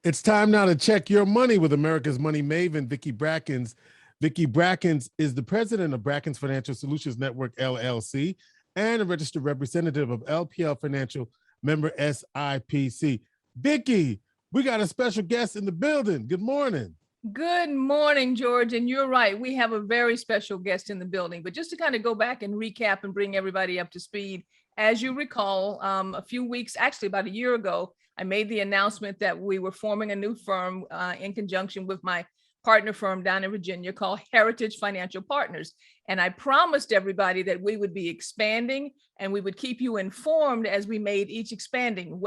It's time now to check your money with America's money maven, Vicki Brackens. Vicki Brackens is the president of Brackens Financial Solutions Network, LLC, and a registered representative of LPL Financial, member SIPC. Vicki, we got a special guest in the building. Good morning. Good morning, George. And you're right. We have a very special guest in the building. But just to kind of go back and recap and bring everybody up to speed, as you recall, a few weeks, actually about a year ago, I made the announcement that we were forming a new firm in conjunction with my partner firm down in Virginia called Heritage Financial Partners. And I promised everybody that we would be expanding and we would keep you informed as we made each expansion.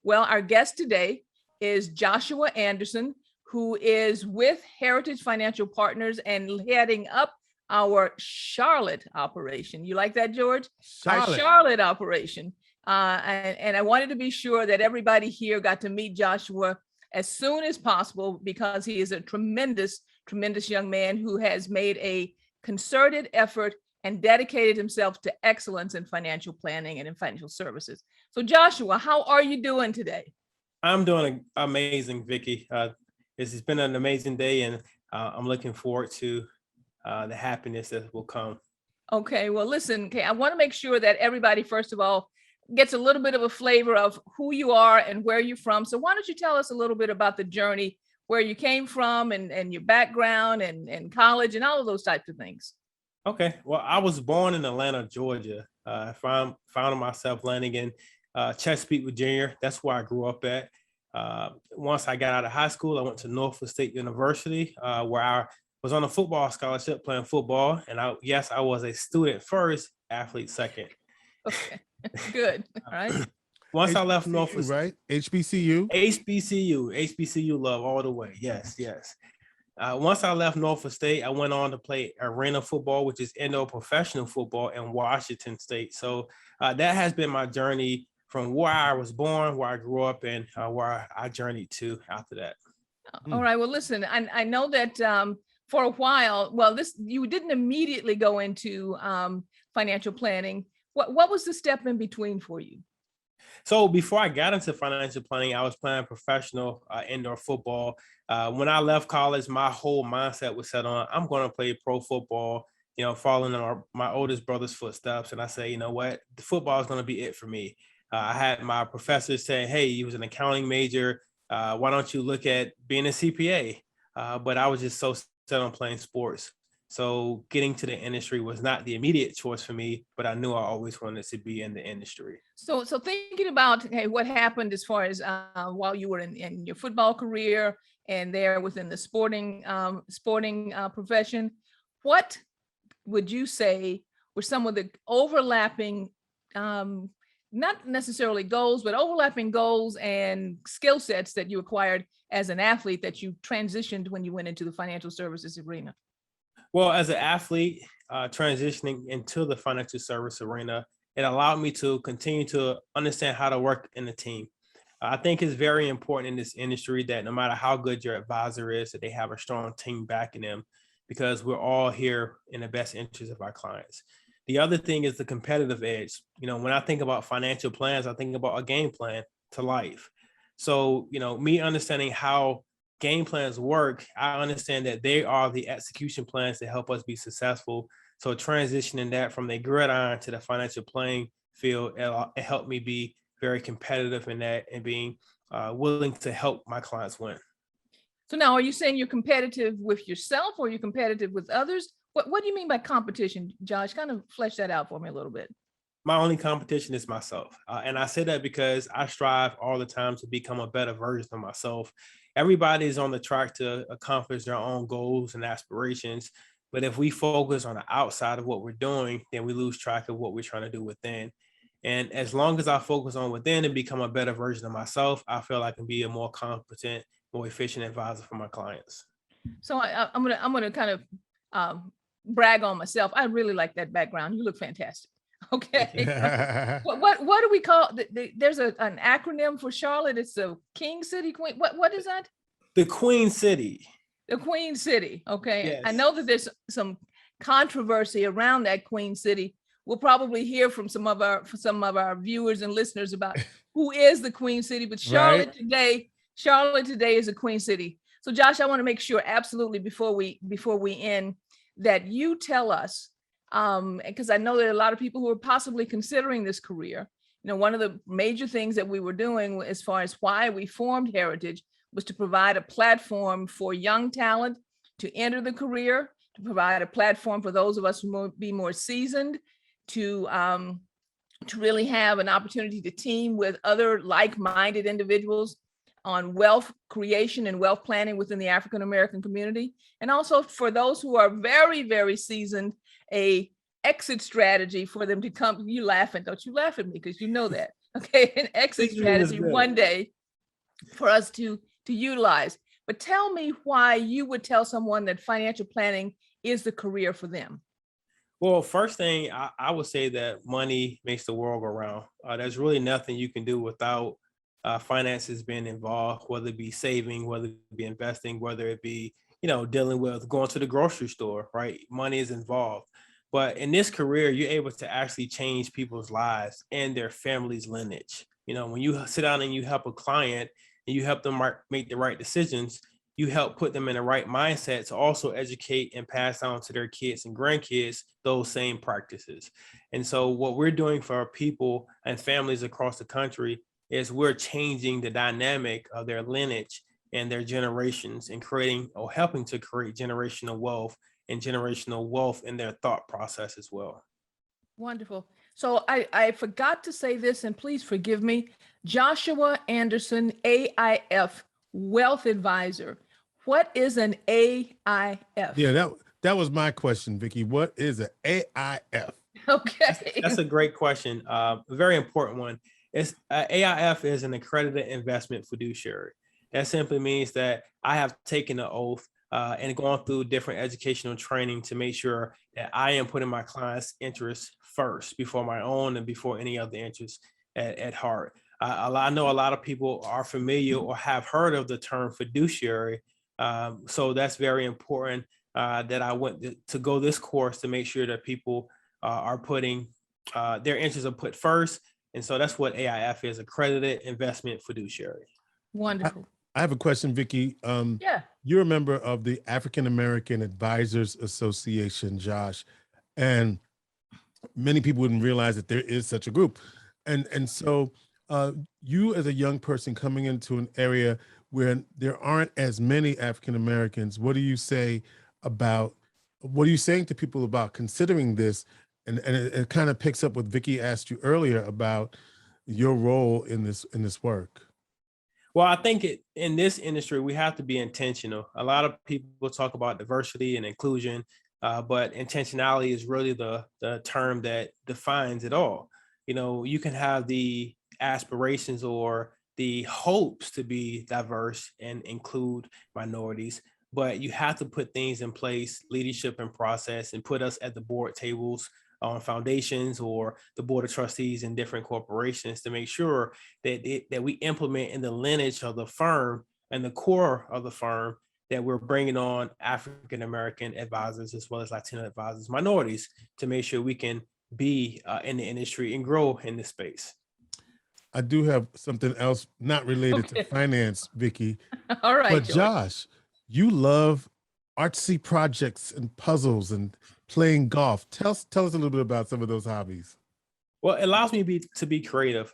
Well, our guest today is Joshua Anderson, who is with Heritage Financial Partners and heading up our Charlotte operation. You like that, George? Our Charlotte operation. And I wanted to be sure that everybody here got to meet Joshua as soon as possible because he is a tremendous, tremendous young man who has made a concerted effort and dedicated himself to excellence in financial planning and in financial services. So Joshua, how are you doing today? I'm doing amazing, Vicki. This has been an amazing day, and I'm looking forward to the happiness that will come. Okay, well, listen, I want to make sure that everybody, first of all, gets a little bit of a flavor of who you are and where you're from. So why don't you tell us a little bit about the journey, where you came from and your background and college and all of those types of things. Okay, well, I was born in Atlanta, Georgia. I found myself landing in Chesapeake, Virginia. That's where I grew up at. Once I got out of high school, I went to Norfolk State University, where I was on a football scholarship playing football. And I was a student first, athlete second. Okay, good. All right. Once HBCU, I left Norfolk, right? HBCU love all the way. Yes. Once I left Norfolk State, I went on to play arena football, which is indoor professional football in Washington State. So that has been my journey from where I was born, where I grew up, and where I journeyed to after that. All right. Well, listen, I know that for a while, you didn't immediately go into financial planning. What was the step in between for you? So before I got into financial planning, I was playing professional indoor football. When I left college, my whole mindset was set on, I'm going to play pro football, following in my oldest brother's footsteps. And I say, you know what, the football is going to be it for me. I had my professors saying, hey, you was an accounting major. Why don't you look at being a CPA? But I was just so set on playing sports. So getting to the industry was not the immediate choice for me, but I knew I always wanted to be in the industry. So thinking about what happened as far as while you were in your football career and there within the sporting profession, what would you say were some of the overlapping, not necessarily goals, but overlapping goals and skill sets that you acquired as an athlete that you transitioned when you went into the financial services arena? Well, as an athlete, transitioning into the financial service arena, it allowed me to continue to understand how to work in a team. I think it's very important in this industry that no matter how good your advisor is, that they have a strong team backing them, because we're all here in the best interest of our clients. The other thing is the competitive edge. When I think about financial plans, I think about a game plan to life. So, me understanding how game plans work, I understand that they are the execution plans that help us be successful. So transitioning that from the gridiron to the financial playing field, it helped me be very competitive in that and being willing to help my clients win. So now, are you saying you're competitive with yourself or you're competitive with others? What do you mean by competition, Josh? Kind of flesh that out for me a little bit. My only competition is myself. And I say that because I strive all the time to become a better version of myself. Everybody is on the track to accomplish their own goals and aspirations. But if we focus on the outside of what we're doing, then we lose track of what we're trying to do within. And as long as I focus on within and become a better version of myself, I feel I can be a more competent, more efficient advisor for my clients. So I'm gonna kind of brag on myself. I really like that background. You look fantastic. Okay. What do we call? There's an acronym for Charlotte. It's a King City, Queen. What is that? The Queen City. The Queen City. Okay. Yes. I know that there's some controversy around that Queen City. We'll probably hear from some of our viewers and listeners about who is the Queen City, but Charlotte today Charlotte today is a queen city. So Josh, I want to make sure absolutely before we end that you tell us, because I know there are a lot of people who are possibly considering this career. You know, one of the major things that we were doing as far as why we formed Heritage was to provide a platform for young talent to enter the career, to provide a platform for those of us who will be more seasoned, to really have an opportunity to team with other like-minded individuals on wealth creation and wealth planning within the African American community. And also for those who are very, very seasoned, a exit strategy for them to come. You laughing, don't you laugh at me, because you know that. Okay, an exit strategy one day for us to utilize. But tell me why you would tell someone that financial planning is the career for them. Well, first thing, I would say that money makes the world go round. There's really nothing you can do without finances being involved, whether it be saving, whether it be investing, whether it be, dealing with going to the grocery store, right? Money is involved. But in this career, you're able to actually change people's lives and their family's lineage. When you sit down and you help a client and you help them make the right decisions, you help put them in the right mindset to also educate and pass on to their kids and grandkids those same practices. And so what we're doing for our people and families across the country is we're changing the dynamic of their lineage and their generations and creating or helping to create generational wealth in their thought process as well. Wonderful. So I forgot to say this, and please forgive me. Joshua Anderson, AIF, Wealth Advisor. What is an AIF? Yeah, that was my question, Vicki. What is an AIF? Okay. That's a great question. A very important one. AIF is an accredited investment fiduciary. That simply means that I have taken an oath and gone through different educational training to make sure that I am putting my clients' interests first before my own and before any other interests at heart. I know a lot of people are familiar or have heard of the term fiduciary. So that's very important that I went to go this course to make sure that people are putting their interests are put first. And so that's what AIF is, accredited investment fiduciary. Wonderful. I have a question, Vicki. Yeah. You're a member of the African American Advisors Association, Josh, and many people wouldn't realize that there is such a group. And so you as a young person coming into an area where there aren't as many African Americans, what are you saying to people about considering this? And it kind of picks up what Vicki asked you earlier about your role in this work. Well, I think in this industry, we have to be intentional. A lot of people talk about diversity and inclusion, but intentionality is really the term that defines it all. You can have the aspirations or the hopes to be diverse and include minorities, but you have to put things in place, leadership and process, and put us at the board tables on foundations or the board of trustees in different corporations to make sure that we implement in the lineage of the firm and the core of the firm that we're bringing on African American advisors as well as Latino advisors, minorities, to make sure we can be in the industry and grow in this space. I do have something else not related to finance, Vicki. All right, but George. Josh, you love artsy projects and puzzles and playing golf. Tell us a little bit about some of those hobbies. Well, it allows me to be creative.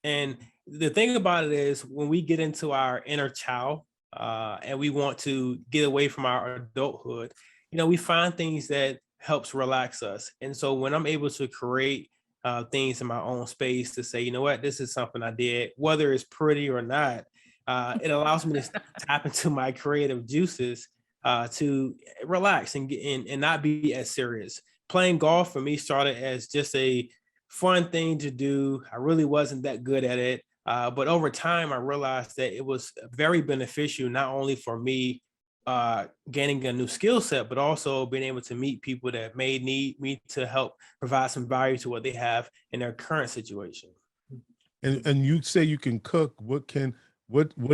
And the thing about it is when we get into our inner child and we want to get away from our adulthood, we find things that helps relax us. And so when I'm able to create things in my own space to say, this is something I did, whether it's pretty or not, it allows me to tap into my creative juices to relax and not be as serious. Playing golf for me started as just a fun thing to do. I really wasn't that good at it. But over time, I realized that it was very beneficial, not only for me gaining a new skill set, but also being able to meet people that may need me to help provide some value to what they have in their current situation. And you say you can cook. What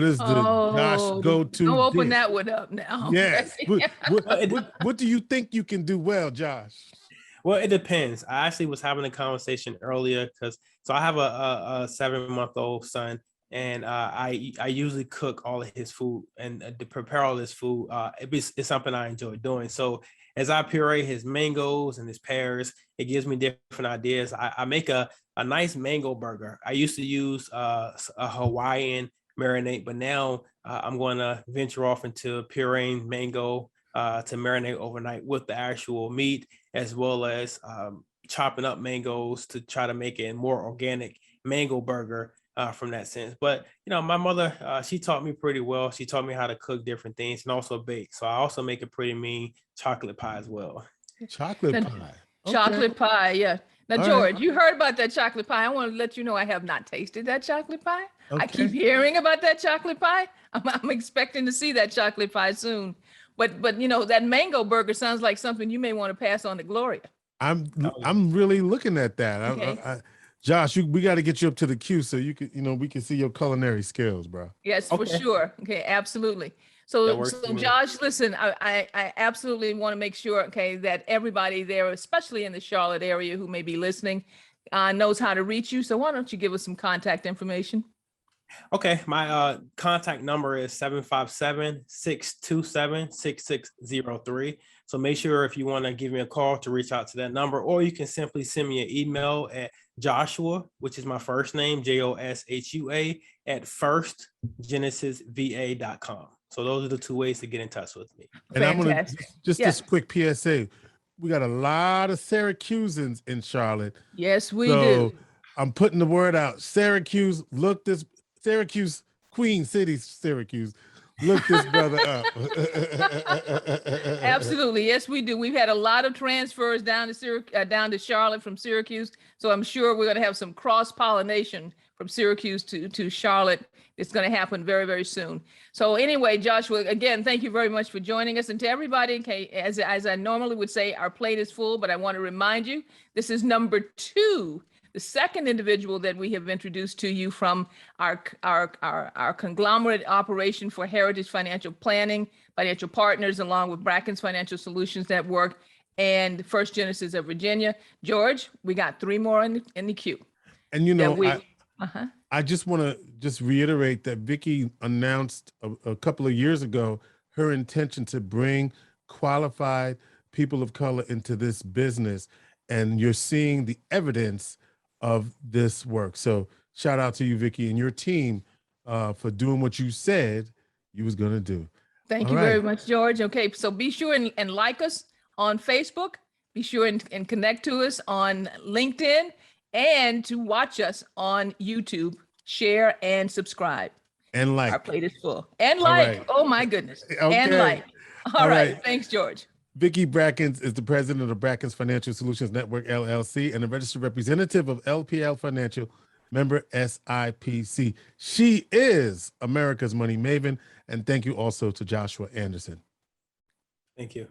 is the Josh go-to? Don't open dish? that one up now. Yes. What do you think you can do well, Josh? Well, it depends. I actually was having a conversation earlier so I have a 7-month-old son, and I usually cook all of his food and to prepare all his food. It's something I enjoy doing. So as I puree his mangoes and his pears, it gives me different ideas. I make a nice mango burger. I used to use a Hawaiian marinade, but now I'm going to venture off into pureeing mango to marinate overnight with the actual meat, as well as chopping up mangoes to try to make it a more organic mango burger from that sense. But my mother, she taught me pretty well. She taught me how to cook different things and also bake. So I also make a pretty mean chocolate pie as well. Chocolate Then pie. Chocolate pie, yeah. Now, All George, right. you heard about that chocolate pie. I want to let you know I have not tasted that chocolate pie. I keep Okay. hearing about that chocolate pie. I'm expecting to see that chocolate pie soon. But that mango burger sounds like something you may want to pass on to Gloria. I'm really looking at that. Okay. Josh, we got to get you up to the queue so you can, we can see your culinary skills, bro. Yes, for Okay. sure. Okay, absolutely. That So, works for me. Josh, listen, I absolutely want to make sure, okay, that everybody there, especially in the Charlotte area who may be listening, knows how to reach you. So why don't you give us some contact information? Okay, my contact number is 757-627-6603. So make sure if you want to give me a call to reach out to that number, or you can simply send me an email at Joshua, which is my first name, JOSHUA, at firstgenesisva.com. So those are the two ways to get in touch with me. And I'm gonna Fantastic. just Yeah. this quick PSA. We got a lot of Syracusans in Charlotte. Yes, we So do. I'm putting the word out. Syracuse, Syracuse, Queen City, Syracuse. Look this brother up. Absolutely. Yes, we do. We've had a lot of transfers down to Charlotte from Syracuse. So I'm sure we're going to have some cross-pollination from Syracuse to Charlotte. It's going to happen very, very soon. So anyway, Joshua, again, thank you very much for joining us. And to everybody, okay, as I normally would say, our plate is full, but I want to remind you, this is number 2. The second individual that we have introduced to you from our conglomerate operation for Heritage Financial Planning, Financial Partners, along with Brackens Financial Solutions Network and First Genesis of Virginia. George, we got 3 more in the queue. And Uh-huh. I just want to reiterate that Vicki announced a couple of years ago her intention to bring qualified people of color into this business, and you're seeing the evidence of this work. So shout out to you, Vicki, and your team for doing what you said you was gonna do. Thank All you very right. much, George. Okay, so be sure and like us on Facebook. Be sure and connect to us on LinkedIn, and to watch us on YouTube. Share and subscribe. And Our like, plate is full. And All like, right. oh my goodness. Okay. And like. All All right. right. Thanks, George. Vicki Brackens is the president of Brackens Financial Solutions Network, LLC, and a registered representative of LPL Financial, member SIPC. She is America's money maven. And thank you also to Joshua Anderson. Thank you.